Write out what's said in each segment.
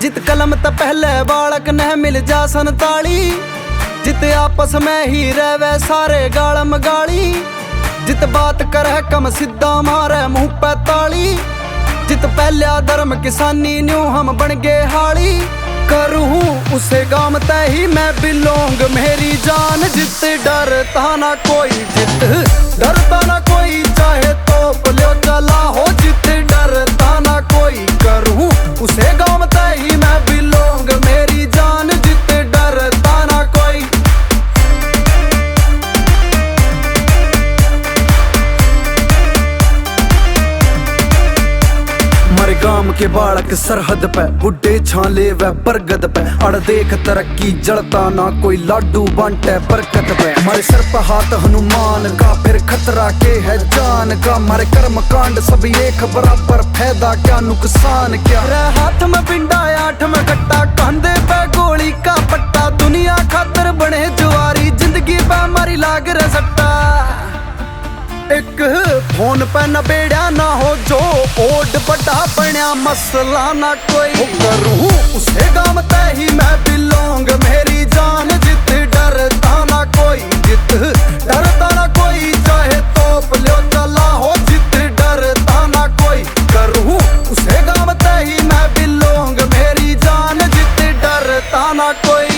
जित कलम त पहले बालक न मिल जा संताली, जित आपस में ही रहवे सारे गालम गाली, जित बात करे कम सिद्धा मारे मुंह पे ताली, जित पहला धर्म किसानी न्यू हम बन गए हाली। करूँ उसे गाम ते ही मैं बिलोंग मेरी जान, जित डरता ना कोई, जित डरता ना कोई, चाहे तो लो चला हो, जित डरता ना कोई। करूँ उसे गाम ते ही मैं बिलोंग मेरी जान, जित डरता ना कोई। मर गाम के बालक सरहद पे, बुड्ढे छाले व बरगद पे, अड़ देख तरक्की जलता ना कोई लाडू बांटे बरकत पे। मरे सर पे हाथ हनुमान का, फिर खतरा के है जान का, मारे कर्म कांड सब एक बराबर, फायदा क्या नुकसान क्या। हाथ में पिंडा आठ में कट्टा, कंधे पे गोली का पट्टा, दुनिया खातर बने जुआरी, जिंदगी पे मारी लाग रे सट्टा। एक फोन पे न बेड़ा ना हो जो ओड बड़ा बना, मसला ना कोई। करूँ उसे गाम ते ही मैं बिलोंग मेरी जान, जित डरता ना कोई, जित डरता ना कोई, चाहे तोप लो चला हो, जित डरता ना कोई। करूँ उसे गाम ते ही मैं बिलोंग मेरी जान, जित डरता ना कोई।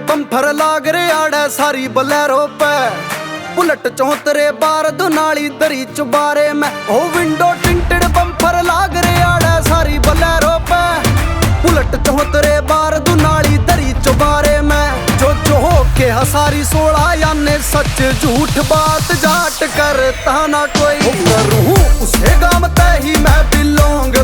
बम्फर लाग रे आड़े सारी बलेरो पे, बुलेट चौतरे बार दुनाली दरी चुबारे में। ओ विंडो टिंटेड बम्फर लाग रे आड़े सारी बलेरो पे, बुलेट चौतरे बार दुनाली दरी चुबारे में। जो के हसारी 16 याने सच झूठ बात जाट करता ना कोई। करूँ उसे गाम ते ही मैं बिलोंग